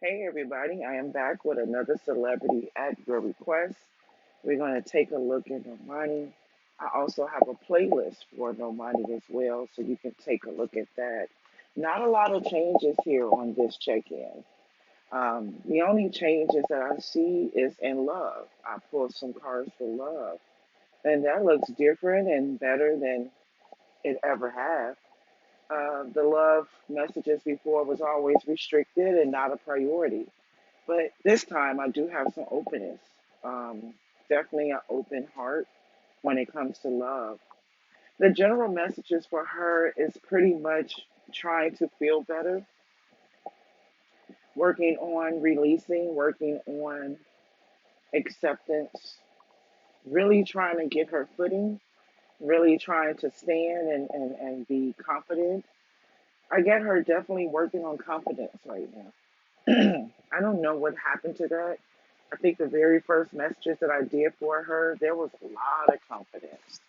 Hey everybody, I am back with another celebrity at your request. We're going to take a look at Normani. I also have a playlist for Normani as well, so you can take a look at that. Not a lot of changes here on this check-in. The only changes that I see is in love. I pulled some cards for love, and that looks different and better than it ever has. The love messages before was always restricted and not a priority. But this time I do have some openness. Um, Definitely an open heart when it comes to love. The general messages for her is pretty much trying to feel better, working on releasing, working on acceptance, really trying to get her footing, really trying to stand and be confident. I get her definitely working on confidence right now. I don't know what happened to that. I think the very first messages that I did for her, there was a lot of confidence,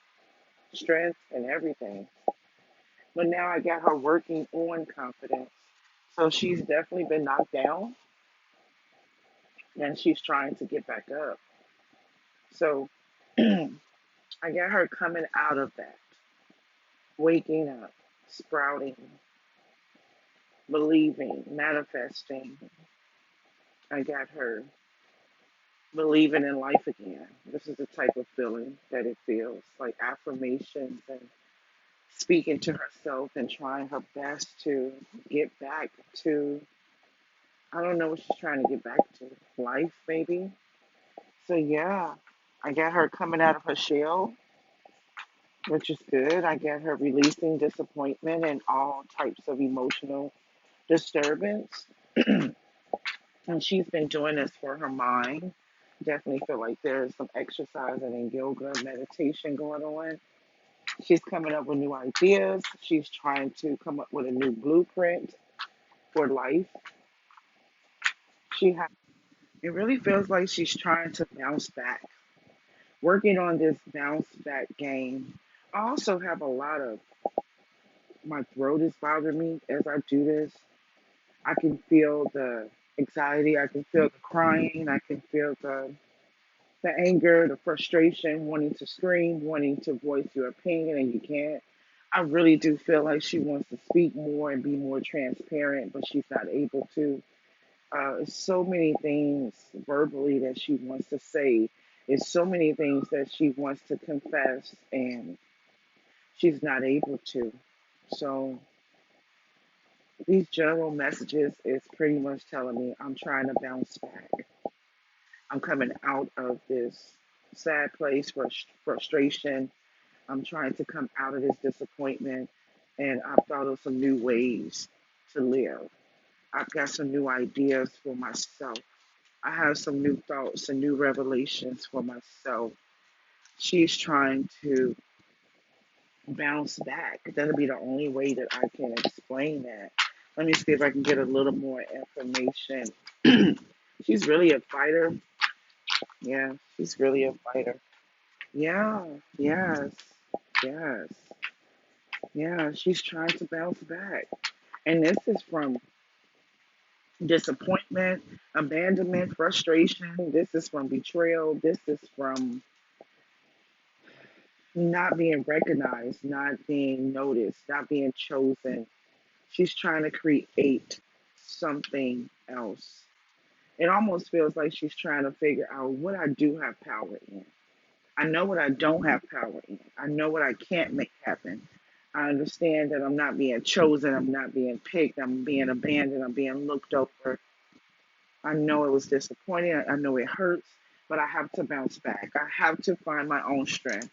strength, and everything. But now I got her working on confidence. So she's definitely been knocked down and she's trying to get back up. So I got her coming out of that, waking up, sprouting, believing, manifesting. I got her believing in life again. This is the type of feeling that it feels like affirmations and speaking to herself and trying her best to get back to, I don't know what she's trying to get back to, life maybe. So yeah, I got her coming out of her shell, which is good. I got her releasing disappointment and all types of emotional disturbance. And she's been doing this for her mind. Definitely feel like there's some exercising and yoga and meditation going on. She's coming up with new ideas. She's trying to come up with a new blueprint for life. She has. It really feels like she's trying to bounce back, working on this bounce back game. I also have a lot of my throat is bothering me as I do this. I can feel the anxiety. I can feel the crying. I can feel the anger, the frustration, wanting to scream, wanting to voice your opinion, and you can't. I really do feel like she wants to speak more and be more transparent, but she's not able to. So many things verbally that she wants to say. It's so many things that she wants to confess, and she's not able to. So these general messages is pretty much telling me I'm trying to bounce back. I'm coming out of this sad place, frustration. I'm trying to come out of this disappointment, and I've thought of some new ways to live. I've got some new ideas for myself. I have some new thoughts and new revelations for myself. She's trying to bounce back. That'll be the only way that I can explain that. Let me see if I can get a little more information. She's really a fighter. Yeah, she's really a fighter. Yeah, yes, yes, yeah. She's trying to bounce back. And this is from disappointment, abandonment, frustration. This is from betrayal. This is from not being recognized, not being noticed, not being chosen. She's trying to create something else. It almost feels like she's trying to figure out what I do have power in. I know what I don't have power in. I know what I can't make happen. I understand that I'm not being chosen. I'm not being picked. I'm being abandoned. I'm being looked over. I know it was disappointing. I know it hurts, but I have to bounce back. I have to find my own strength.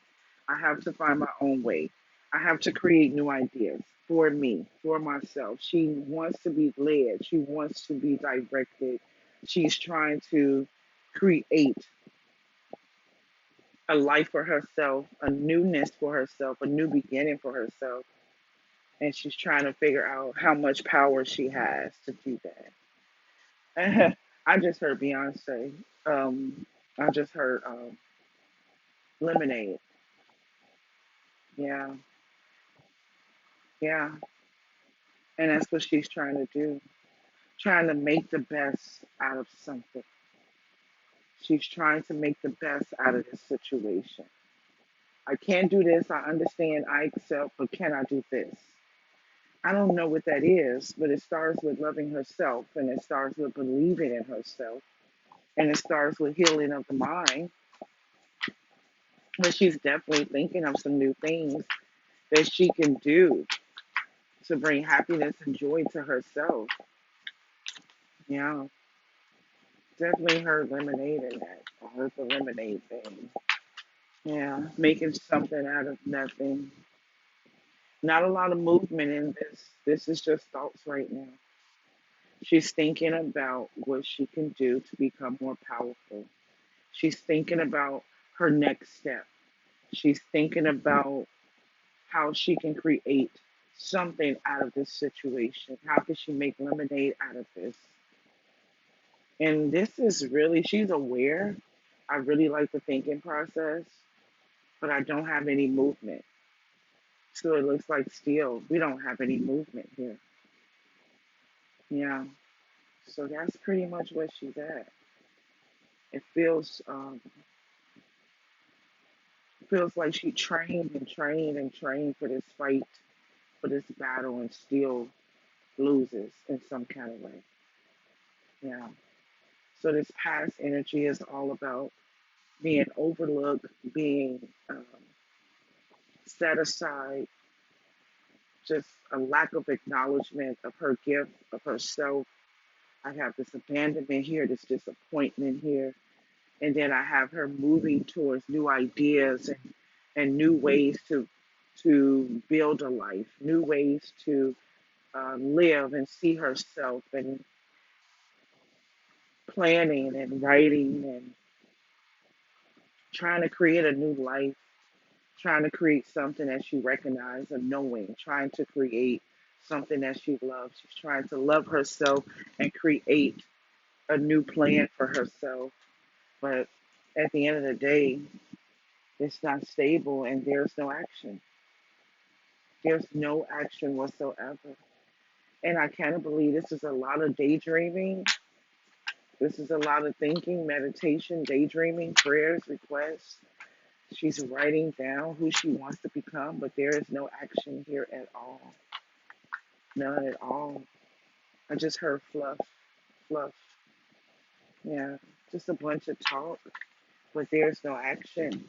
I have to find my own way. I have to create new ideas for me, for myself. She wants to be led. She wants to be directed. She's trying to create a life for herself, a newness for herself, a new beginning for herself. And she's trying to figure out how much power she has to do that. I just heard Beyonce. I just heard Lemonade. Yeah, yeah. And that's what she's trying to do. trying to make the best out of something. She's trying to make the best out of this situation. I can't do this. I understand. I accept, but can I do this? I don't know what that is, but it starts with loving herself, and it starts with believing in herself, and it starts with healing of the mind. But she's definitely thinking of some new things that she can do to bring happiness and joy to herself. Yeah, definitely her lemonade in that. I heard the lemonade thing. Yeah, making something out of nothing. Not a lot of movement in this. This is just thoughts right now. She's thinking about what she can do to become more powerful. She's thinking about her next step. She's thinking about how she can create something out of this situation. How can she make lemonade out of this? And this is really, she's aware. I really like the thinking process, but I don't have any movement. So it looks like still, we don't have any movement here. Yeah. So that's pretty much where she's at. It feels like she trained and trained and trained for this fight, for this battle, and still loses in some kind of way. Yeah. So this past energy is all about being overlooked, being set aside, just a lack of acknowledgement of her gift, of herself. I have this abandonment here, this disappointment here, and then I have her moving towards new ideas and new ways to build a life, new ways to live and see herself, and planning and writing and trying to create a new life, trying to create something that she recognizes, a knowing, trying to create something that she loves. She's trying to love herself and create a new plan for herself. But at the end of the day, it's not stable and there's no action. There's no action whatsoever. And I can't believe this is a lot of daydreaming. This is a lot of thinking, meditation, daydreaming, prayers, requests. She's writing down who she wants to become, but there is no action here at all. None at all. I just heard fluff, fluff. Yeah, just a bunch of talk, but there's no action.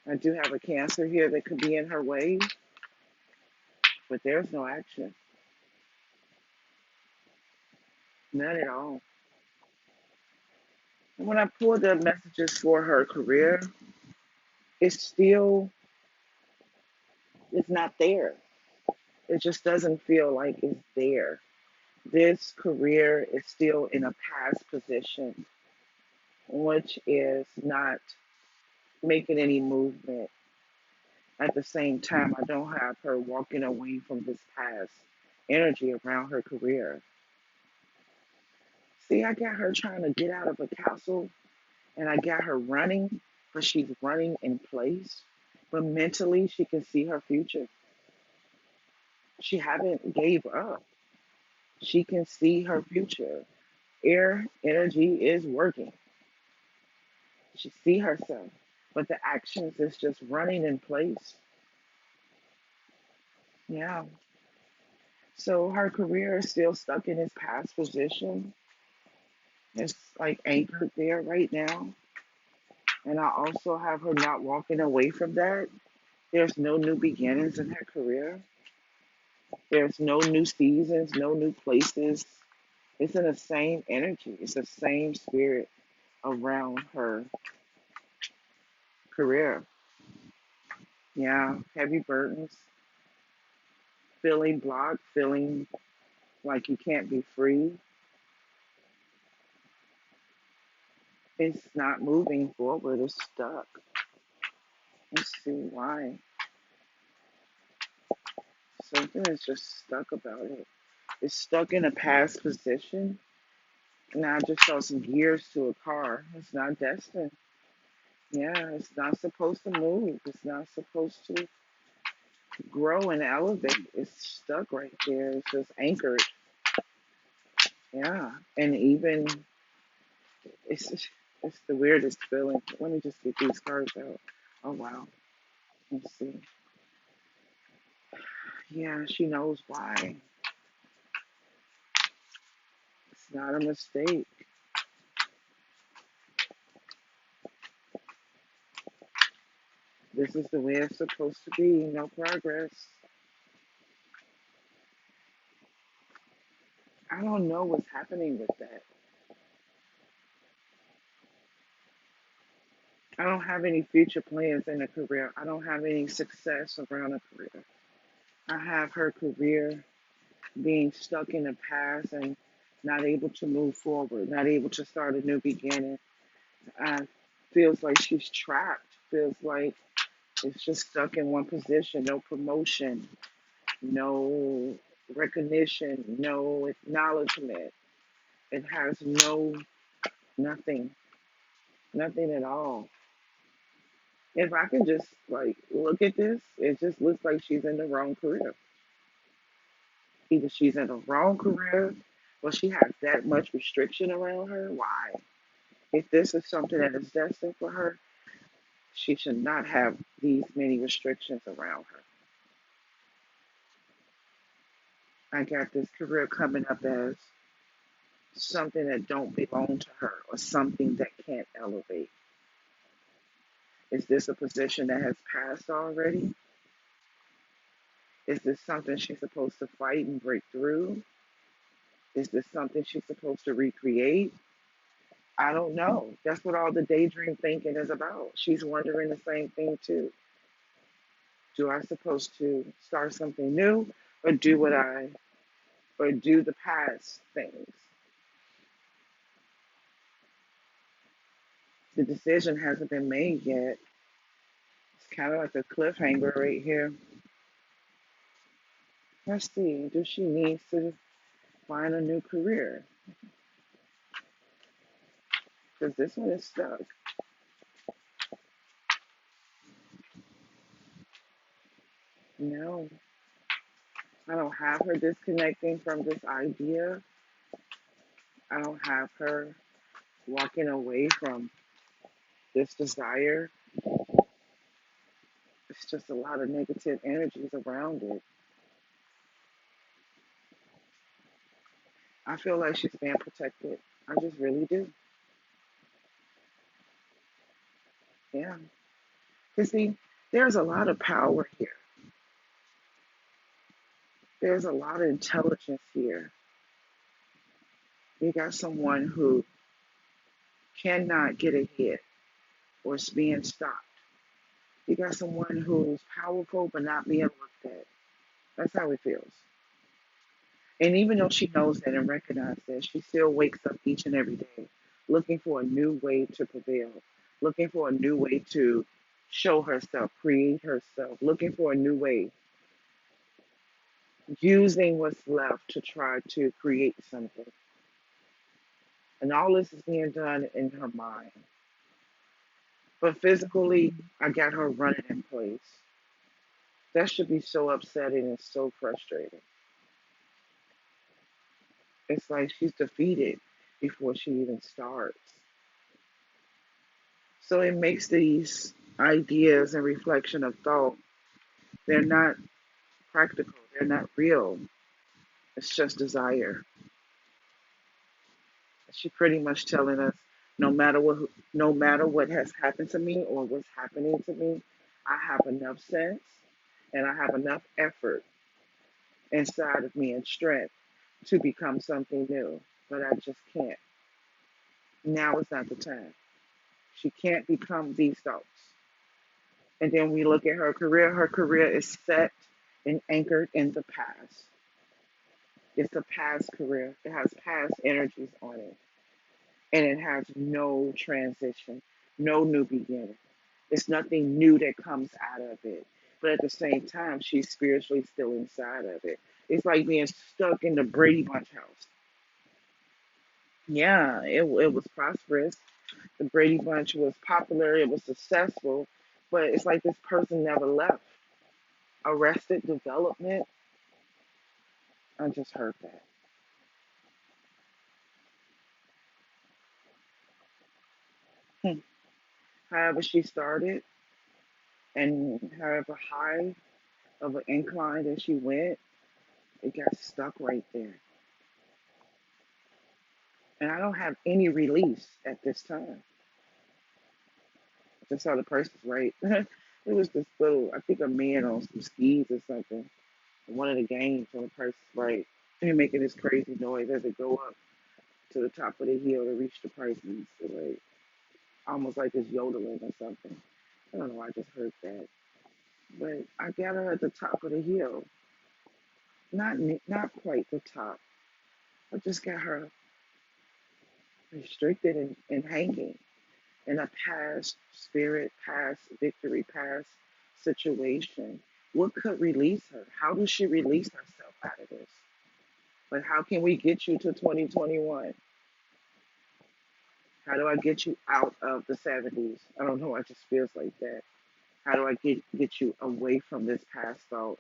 I do have a cancer here that could be in her way, but there's no action. None at all. And when I pull the messages for her career, it's still, it's not there. It just doesn't feel like it's there. This career is still in a past position, which is not making any movement. At the same time, I don't have her walking away from this past energy around her career. See, I got her trying to get out of a castle and I got her running, but she's running in place. But mentally, she can see her future. She haven't gave up. She can see her future. Air energy is working. She see herself, but the actions is just running in place. Yeah. So her career is still stuck in its past position. It's like anchored there right now. And I also have her not walking away from that. There's no new beginnings in her career. There's no new seasons, no new places. It's in the same energy. It's the same spirit around her career. Yeah, heavy burdens, feeling blocked, feeling like you can't be free. It's not moving forward. It's stuck. Let's see why. Something is just stuck about it. It's stuck in a past position. Now I just saw some gears to a car. It's not destined. Yeah, it's not supposed to move. It's not supposed to grow and elevate. It's stuck right there. It's just anchored. Yeah, and even it's it's the weirdest feeling. Let me just get these cards out. Oh wow, let's see. Yeah, she knows why. It's not a mistake. This is the way it's supposed to be. No progress. I don't know what's happening with that. I don't have any future plans in a career. I don't have any success around a career. I have her career being stuck in the past and not able to move forward, not able to start a new beginning. Feels like she's trapped. Feels like it's just stuck in one position. No promotion, no recognition, no acknowledgement. It has nothing, nothing at all. If I could just like look at this, it just looks like she's in the wrong career. Either she's in the wrong career or she has that much restriction around her. Why? If this is something that is destined for her, she should not have these many restrictions around her. I got this career coming up as something that don't belong to her or something that can't elevate. Is this a position that has passed already? Is this something she's supposed to fight and break through? Is this something she's supposed to recreate? I don't know. That's what all the daydream thinking is about. She's wondering the same thing too. Do I supposed to start something new or do the past things? The decision hasn't been made yet. It's kind of like a cliffhanger right here. Let's see. Do she need to find a new career? Because this one is stuck. No, I don't have her disconnecting from this idea. I don't have her walking away from this desire. It's just a lot of negative energies around it. I feel like she's being protected. I just really do. Yeah. Because, see, there's a lot of power here, there's a lot of intelligence here. You got someone who cannot get ahead or is being stopped. You got someone who's powerful but not being looked at. That's how it feels. And even though she knows that and recognizes that, she still wakes up each and every day looking for a new way to prevail, looking for a new way to show herself, create herself, looking for a new way, using what's left to try to create something. And all this is being done in her mind. But physically, I got her running in place. That should be so upsetting and so frustrating. It's like she's defeated before she even starts. So it makes these ideas and reflection of thought, they're not practical, they're not real. It's just desire. She pretty much telling us no matter what has happened to me or what's happening to me, I have enough sense and I have enough effort inside of me and strength to become something new. But I just can't. Now is not the time. She can't become these thoughts. And then we look at her career. Her career is set and anchored in the past. It's a past career. It has past energies on it. And it has no transition, no new beginning. It's nothing new that comes out of it. But at the same time, she's spiritually still inside of it. It's like being stuck in the Brady Bunch house. Yeah, it was prosperous. The Brady Bunch was popular, it was successful, but it's like this person never left. Arrested Development, I just heard that. However she started and however high of an incline that she went, it got stuck right there. And I don't have any release at this time. I just saw the person's right. It was this little, I think a man on some skis or something. One of the games on the person's right. And he making this crazy noise as it go up to the top of the hill to reach the person. So like almost like it's yodeling or something. I don't know, I just heard that. But I got her at the top of the hill. Not quite the top. I just got her restricted and hanging in a past spirit, past victory, past situation. What could release her? How does she release herself out of this? Like, how can we get you to 2021? How do I get you out of the 70s? I don't know. It just feels like that. How do I get you away from this past thought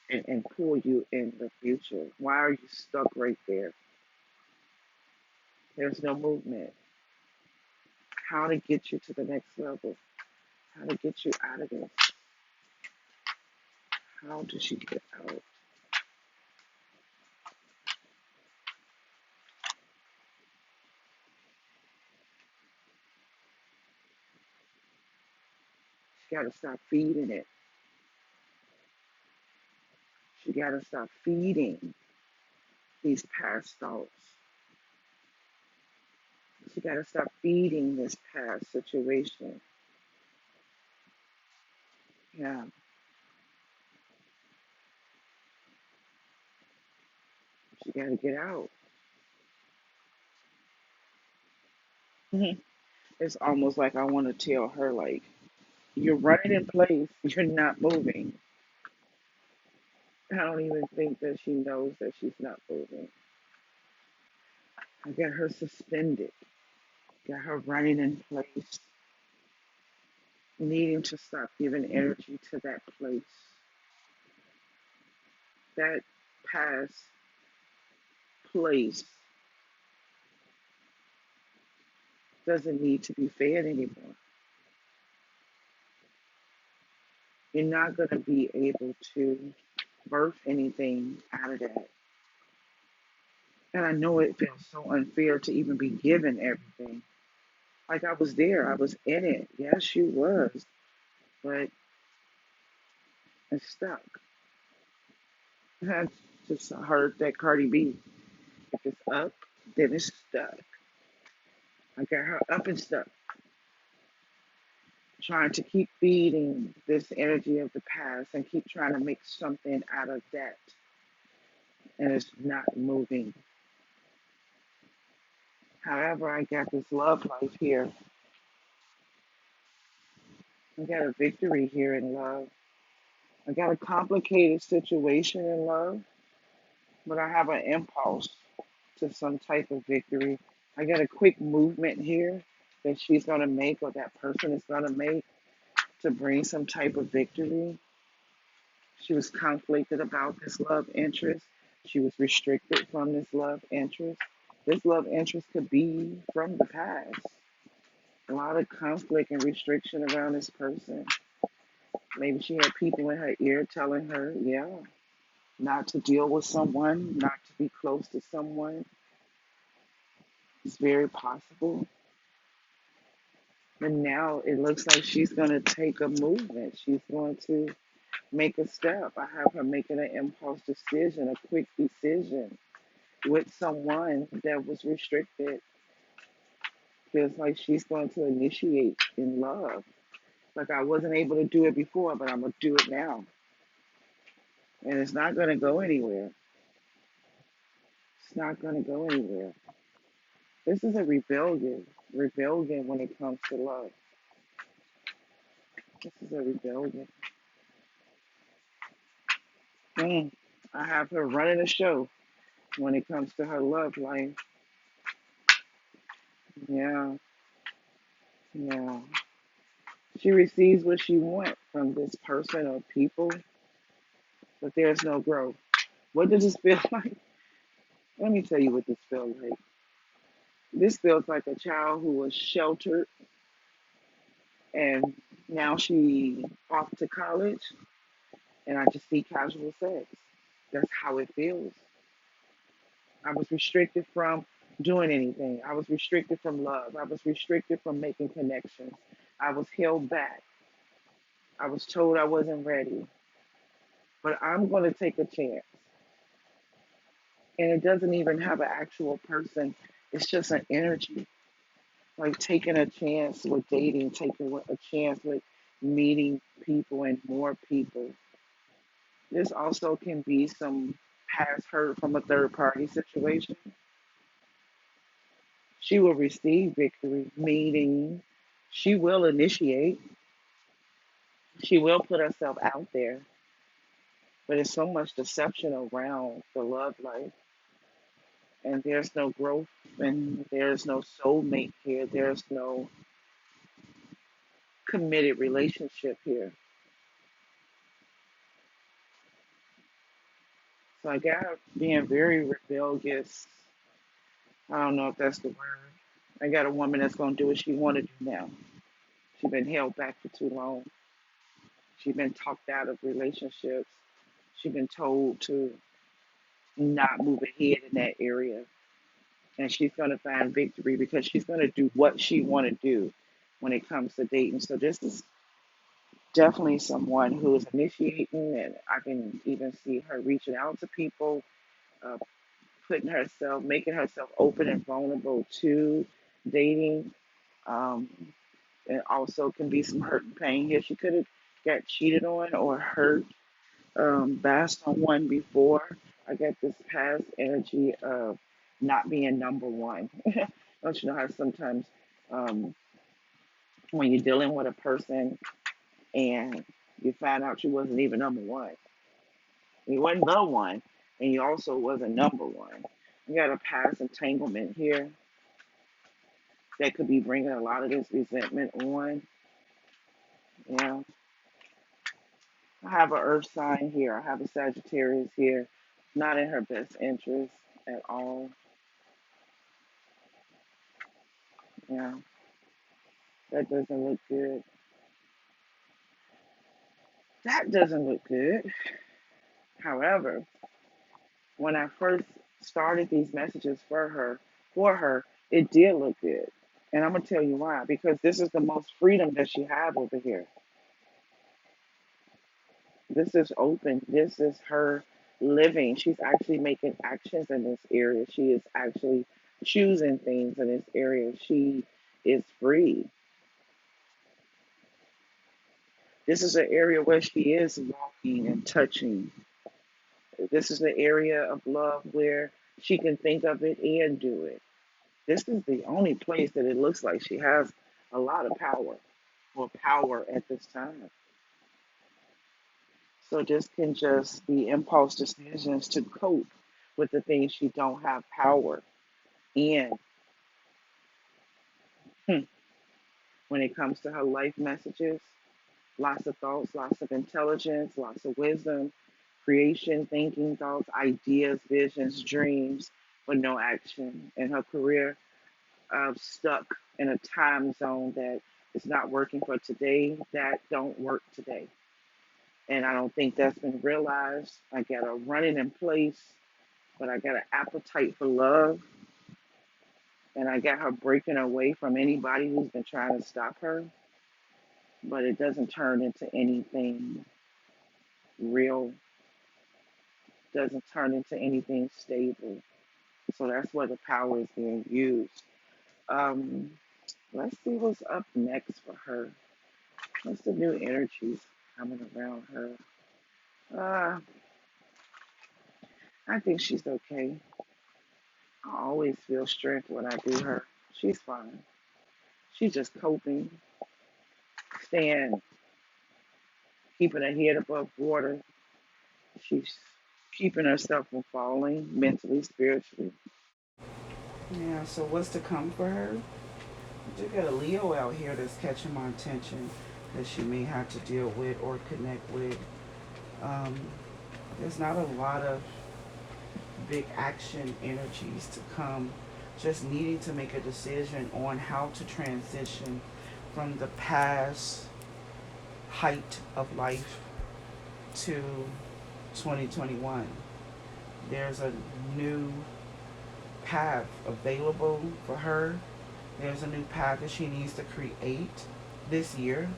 and pull you in the future? Why are you stuck right there? There's no movement. How to get you to the next level? How to get you out of this? How does she get out? She got to stop feeding it. She got to stop feeding these past thoughts. She got to stop feeding this past situation. Yeah, she got to get out. It's almost like I want to tell her, like, you're running in place, you're not moving. I don't even think that she knows that she's not moving. I got her suspended, got her running in place, needing to stop giving energy to that place. That past place doesn't need to be fed anymore. You're not going to be able to birth anything out of that. And I know it feels so unfair to even be given everything. Like I was there, I was in it. Yes, you was, but it's stuck. I just heard that Cardi B. If it's up, then it's stuck. I got her up and stuck, trying to keep feeding this energy of the past and keep trying to make something out of that. And it's not moving. However, I got this love life here. I got a victory here in love. I got a complicated situation in love, but I have an impulse to some type of victory. I got a quick movement here that she's going to make or that person is going to make to bring some type of victory. She was conflicted about this love interest. She was restricted from this love interest. This love interest could be from the past. A lot of conflict and restriction around this person. Maybe she had people in her ear telling her, yeah, not to deal with someone, not to be close to someone. It's very possible. And now it looks like she's going to take a movement. She's going to make a step. I have her making an impulse decision, a quick decision with someone that was restricted. Feels like she's going to initiate in love. Like I wasn't able to do it before, but I'm going to do it now. And it's not going to go anywhere. It's not going to go anywhere. This is a rebellion when it comes to love. This is a rebellion. Mm. I have her running a show when it comes to her love life. Yeah, yeah. She receives what she wants from this person or people, but there's no growth. What does this feel like? Let me tell you what this feels like. This feels like a child who was sheltered, And now she off to college, and I just see casual sex. That's how it feels. I was restricted from doing anything. I was restricted from love. I was restricted from making connections. I was held back. I was told I wasn't ready. But I'm going to take a chance. And it doesn't even have an actual person, it's just an energy. Like taking a chance with dating, taking a chance with meeting people and more people. This also can be some past hurt from a third party situation. She will receive victory, meaning she will initiate, she will put herself out there, but there's so much deception around the love life, and there's no growth, and there's no soulmate here, there's no committed relationship here. So I got her being very rebellious. I don't know if that's the word. I got a woman that's going to do what she want to do now. She's been held back for too long. She's been talked out of relationships. She's been told to not move ahead in that area. And she's going to find victory because she's going to do what she want to do when it comes to dating. So this is definitely someone who is initiating, and I can even see her reaching out to people, uh, putting herself, making herself open and vulnerable to dating. Um, and also can be some hurt and pain here. She could have got cheated on or hurt by someone before. I get this past energy of not being number one. Don't you know how sometimes um, when you're dealing with a person and you find out you wasn't even number one, you wasn't the one, and you also wasn't number one. You got a past entanglement here that could be bringing a lot of this resentment on. Yeah, I have an earth sign here. I have a Sagittarius here. Not in her best interest at all. Yeah, that doesn't look good. That doesn't look good. However, when I first started these messages for her, it did look good. And I'm gonna tell you why. Because this is the most freedom that she have over here. This is open. This is her living. She's actually making actions in this area. She is actually choosing things in this area. She is free. This is an area where she is walking and touching. This is the area of love where she can think of it and do it. This is the only place that it looks like she has a lot of power or power at this time. So this can just be impulse decisions to cope with the things she don't have power in. Hmm. When it comes to her life messages, lots of thoughts, lots of intelligence, lots of wisdom, creation, thinking, thoughts, ideas, visions, dreams, but no action. In her career, stuck in a time zone that is not working for today, that don't work today. And I don't think that's been realized. I got a running in place, but I got an appetite for love, and I got her breaking away from anybody who's been trying to stop her, but it doesn't turn into anything real, doesn't turn into anything stable. So that's where the power is being used. Um, let's see what's up next for her. What's the new energies coming around her? Uh, I think she's okay. I always feel strength when I do her. She's fine. She's just coping, staying, keeping her head above water. She's keeping herself from falling mentally, spiritually. Yeah, so what's to come for her? You got a Leo out here that's catching my attention that she may have to deal with or connect with. Um, there's not a lot of big action energies to come, just needing to make a decision on how to transition from the past height of life to 2021. There's a new path available for her. There's a new path that she needs to create this year.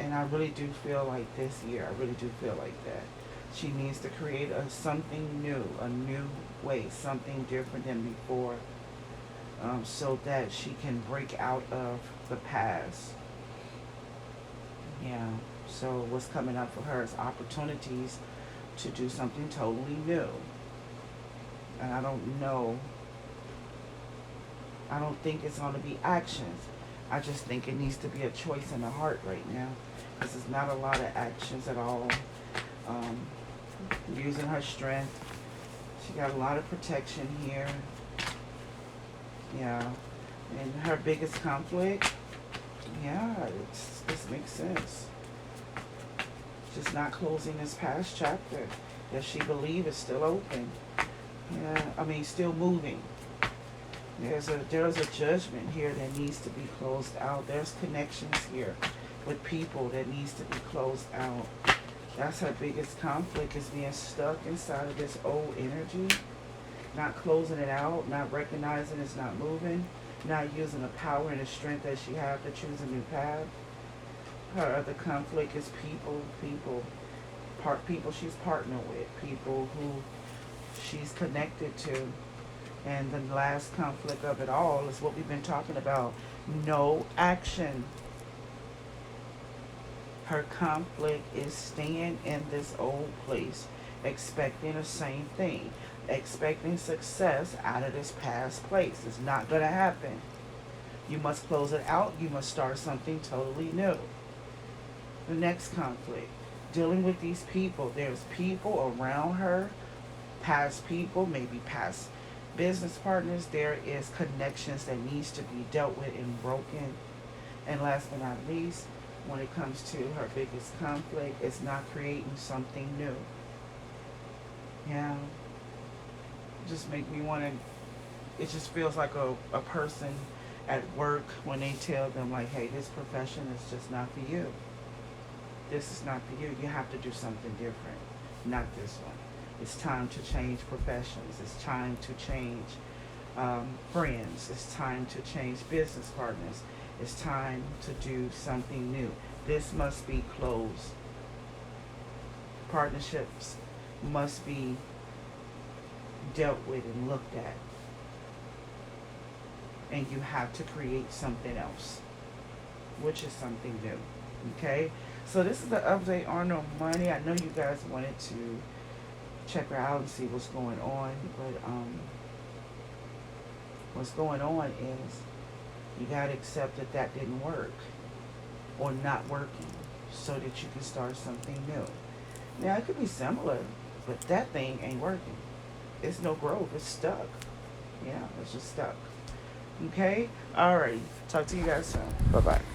And I really do feel like this year, I really do feel like that. She needs to create something new, a new way, something different than before, so that she can break out of the past. Yeah. So what's coming up for her is opportunities to do something totally new. And I don't know. I don't think it's going to be actions. I just think it needs to be a choice in the heart right now. Because there's not a lot of actions at all. Um, Using her strength. She got a lot of protection here. Yeah. And her biggest conflict, yeah, this makes sense. Just not closing this past chapter that she believes is still open. Yeah, I mean, still moving. There's a judgment here that needs to be closed out. There's connections here with people that needs to be closed out. That's her biggest conflict, is being stuck inside of this old energy, not closing it out, not recognizing it's not moving, not using the power and the strength that she has to choose a new path. Her other conflict is people she's partnered with, people who she's connected to. And the last conflict of it all is what we've been talking about. No action. Her conflict is staying in this old place, expecting the same thing, expecting success out of this past place. It's not going to happen. You must close it out. You must start something totally new. The next conflict, dealing with these people. There's people around her, past people, maybe past business partners. There is connections that needs to be dealt with and broken. And last but not least, when it comes to her biggest conflict, it's not creating something new. Yeah. Just make me want to, it just feels like a person at work when they tell them like, hey, this profession is just not for you. This is not for you. You have to do something different. Not this one. It's time to change professions. It's time to change friends. It's time to change business partners. It's time to do something new. This must be closed. Partnerships must be dealt with and looked at. And you have to create something else, which is something new. Okay? So this is the update on Normani. I know you guys wanted to check her out and see what's going on, but what's going on is you got to accept that that didn't work or not working so that you can start something new. Now, it could be similar, but that thing ain't working. It's no growth. It's stuck. Yeah, it's just stuck. Okay? Alrighty. Talk to you guys soon. Bye-bye.